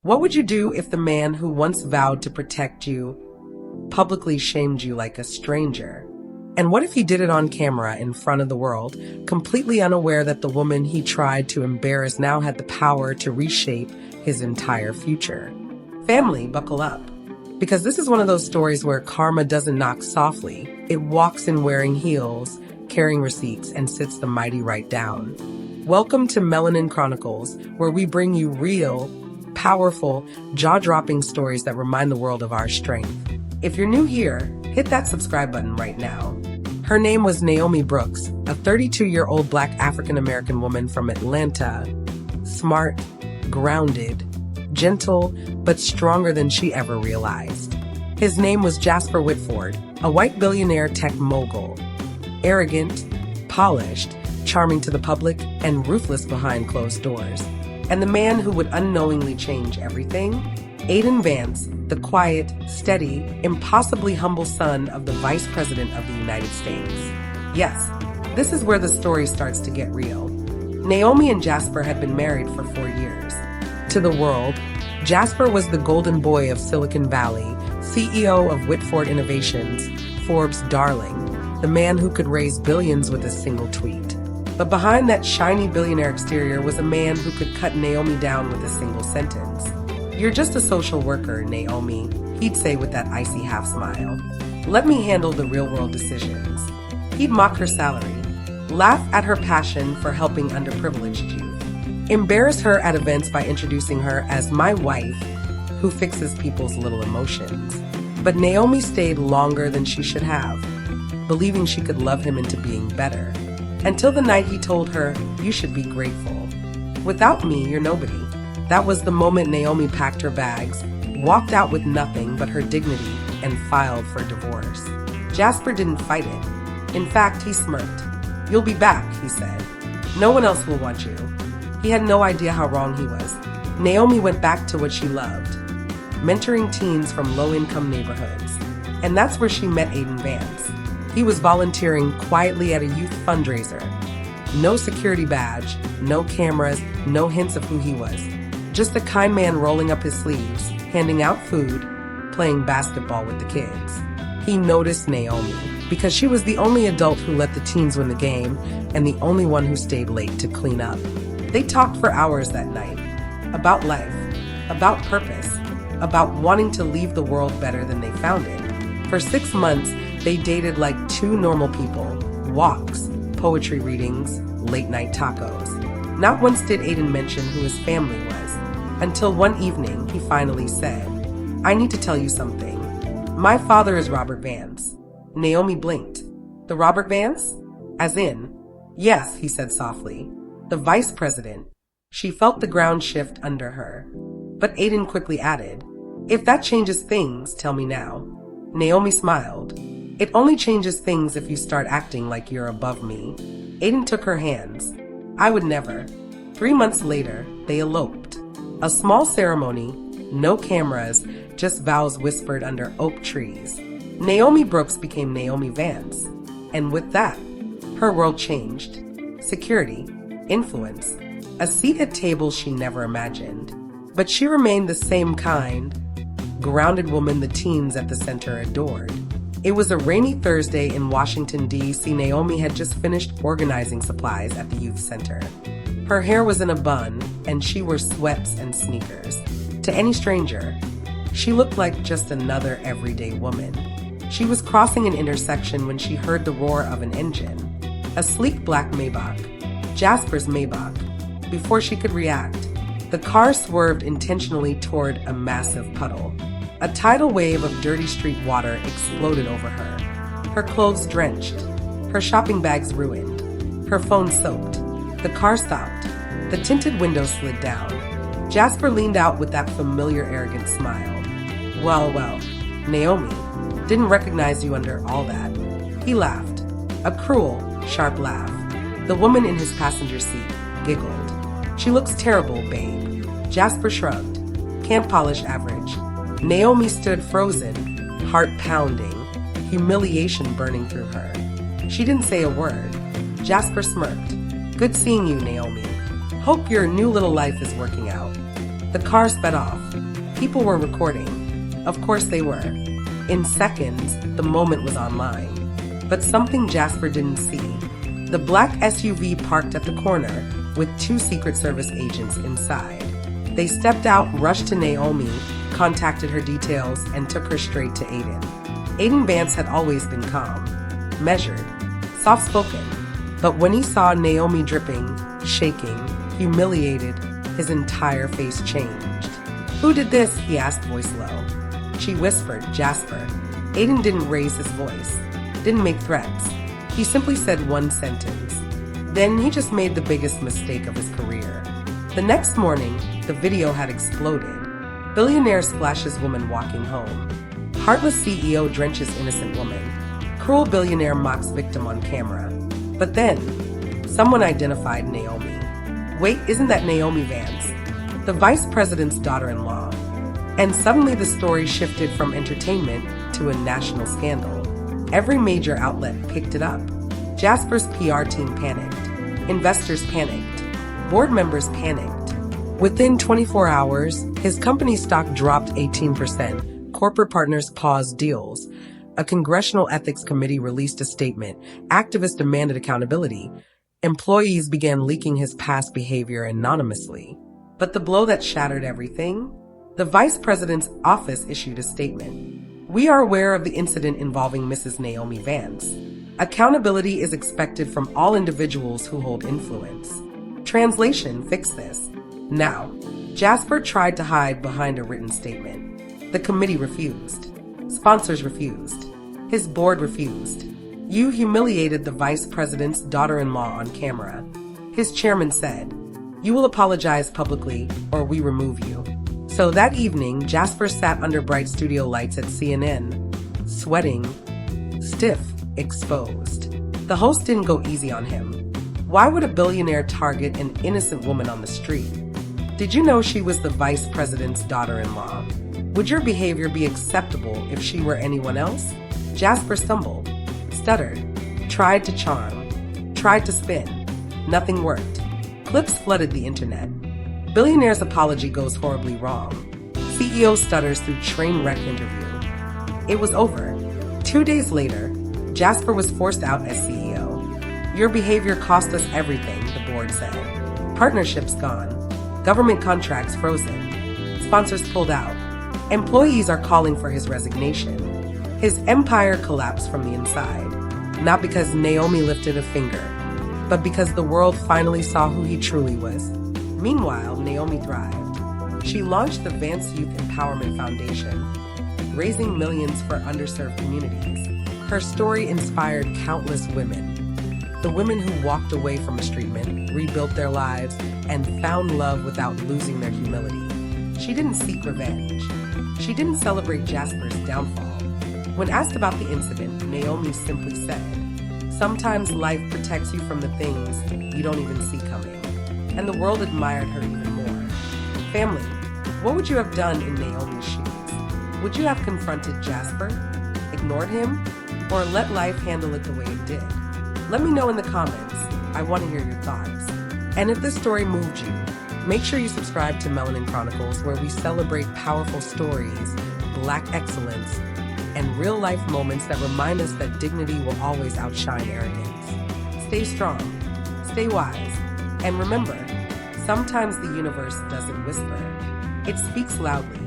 What would you do if the man who once vowed to protect you publicly shamed you like a stranger? And what if he did it on camera in front of the world, completely unaware that the woman he tried to embarrass now had the power to reshape his entire future? Family, buckle up. Because this is one of those stories where karma doesn't knock softly. It walks in wearing heels, carrying receipts, and sits the mighty right down. Welcome to Melanin Chronicles, where we bring you real, powerful, jaw-dropping stories that remind the world of our strength. If you're new here, hit that subscribe button right now. Her name was Naomi Brooks, a 32-year-old Black African-American woman from Atlanta. Smart, grounded, gentle, but stronger than she ever realized. His name was Jasper Whitford, a white billionaire tech mogul. Arrogant, polished, charming to the public, and ruthless behind closed doors. And the man who would unknowingly change everything? Aiden Vance, the quiet, steady, impossibly humble son of the Vice President of the United States. Yes, this is where the story starts to get real. Naomi and Jasper had been married for 4 years. To the world, Jasper was the golden boy of Silicon Valley, CEO of Whitford Innovations, Forbes' darling, the man who could raise billions with a single tweet. But behind that shiny billionaire exterior was a man who could cut Naomi down with a single sentence. "You're just a social worker, Naomi," he'd say with that icy half smile. "Let me handle the real-world decisions." He'd mock her salary, laugh at her passion for helping underprivileged youth, embarrass her at events by introducing her as my wife who fixes people's little emotions. But Naomi stayed longer than she should have, believing she could love him into being better. Until the night he told her, "You should be grateful. Without me, you're nobody." That was the moment Naomi packed her bags, walked out with nothing but her dignity, and filed for divorce. Jasper didn't fight it. In fact, he smirked. "You'll be back," he said. "No one else will want you." He had no idea how wrong he was. Naomi went back to what she loved, mentoring teens from low-income neighborhoods. And that's where she met Aiden Vance. He was volunteering quietly at a youth fundraiser. No security badge, no cameras, no hints of who he was. Just a kind man rolling up his sleeves, handing out food, playing basketball with the kids. He noticed Naomi because she was the only adult who let the teens win the game and the only one who stayed late to clean up. They talked for hours that night about life, about purpose, about wanting to leave the world better than they found it. For 6 months, they dated like two normal people, walks, poetry readings, late-night tacos. Not once did Aiden mention who his family was, until one evening he finally said, "I need to tell you something. My father is Robert Vance." Naomi blinked. "The Robert Vance? As in?" "Yes," he said softly. "The vice president." She felt the ground shift under her. But Aiden quickly added, "If that changes things, tell me now." Naomi smiled. "It only changes things if you start acting like you're above me." Aiden took her hands. "I would never." 3 months later, they eloped. A small ceremony, no cameras, just vows whispered under oak trees. Naomi Brooks became Naomi Vance. And with that, her world changed. Security, influence, a seat at tables she never imagined. But she remained the same kind, grounded woman the teens at the center adored. It was a rainy Thursday in Washington, D.C. Naomi had just finished organizing supplies at the youth center. Her hair was in a bun, and she wore sweats and sneakers. To any stranger, she looked like just another everyday woman. She was crossing an intersection when she heard the roar of an engine. A sleek black Maybach, Jasper's Maybach. Before she could react, the car swerved intentionally toward a massive puddle. A tidal wave of dirty street water exploded over her. Her clothes drenched, her shopping bags ruined, her phone soaked. The car stopped. The tinted window slid down. Jasper leaned out with that familiar arrogant smile. Well, Naomi, didn't recognize you under all that." He laughed, a cruel, sharp laugh. The woman in his passenger seat giggled. "She looks terrible, babe." Jasper shrugged. "Can't polish average." Naomi stood frozen, heart pounding, humiliation burning through her. She didn't say a word. Jasper smirked. "Good seeing you, Naomi. Hope your new little life is working out." The car sped off. People were recording. Of course they were. In seconds, the moment was online. But something Jasper didn't see. The black SUV parked at the corner with 2 Secret Service agents inside. They stepped out, rushed to Naomi, contacted her details, and took her straight to Aiden. Aiden Vance had always been calm, measured, soft-spoken. But when he saw Naomi dripping, shaking, humiliated, his entire face changed. "Who did this?" he asked, voice low. She whispered, "Jasper." Aiden didn't raise his voice, didn't make threats. He simply said one sentence. Then he just made the biggest mistake of his career. The next morning, the video had exploded. Billionaire splashes woman walking home. Heartless CEO drenches innocent woman. Cruel billionaire mocks victim on camera. But then, someone identified Naomi. Wait, isn't that Naomi Vance, the vice president's daughter-in-law? And suddenly the story shifted from entertainment to a national scandal. Every major outlet picked it up. Jasper's PR team panicked. Investors panicked. Board members panicked. Within 24 hours, his company's stock dropped 18%. Corporate partners paused deals. A congressional ethics committee released a statement. Activists demanded accountability. Employees began leaking his past behavior anonymously. But the blow that shattered everything? The vice president's office issued a statement. "We are aware of the incident involving Mrs. Naomi Vance. Accountability is expected from all individuals who hold influence." Translation, fix this. Now, Jasper tried to hide behind a written statement. The committee refused. Sponsors refused. His board refused. "You humiliated the vice president's daughter-in-law on camera." His chairman said, "You will apologize publicly or we remove you." So that evening, Jasper sat under bright studio lights at CNN, sweating, stiff, exposed. The host didn't go easy on him. Why would a billionaire target an innocent woman on the street? Did you know she was the vice president's daughter-in-law? Would your behavior be acceptable if she were anyone else? Jasper stumbled, stuttered, tried to charm, tried to spin. Nothing worked. Clips flooded the internet. Billionaire's apology goes horribly wrong. CEO stutters through train wreck interview. It was over. 2 days later, Jasper was forced out as CEO. "Your behavior cost us everything," the board said. "Partnerships gone. Government contracts frozen. Sponsors pulled out. Employees are calling for his resignation." His empire collapsed from the inside. Not because Naomi lifted a finger, but because the world finally saw who he truly was. Meanwhile, Naomi thrived. She launched the Vance Youth Empowerment Foundation, raising millions for underserved communities. Her story inspired countless women. The women who walked away from mistreatment, rebuilt their lives, and found love without losing their humility. She didn't seek revenge. She didn't celebrate Jasper's downfall. When asked about the incident, Naomi simply said, "Sometimes life protects you from the things you don't even see coming." And the world admired her even more. Family, what would you have done in Naomi's shoes? Would you have confronted Jasper, ignored him, or let life handle it the way it did? Let me know in the comments. I want to hear your thoughts. And if this story moved you, make sure you subscribe to Melanin Chronicles, where we celebrate powerful stories, Black excellence, and real-life moments that remind us that dignity will always outshine arrogance. Stay strong, stay wise, and remember, sometimes the universe doesn't whisper, it speaks loudly.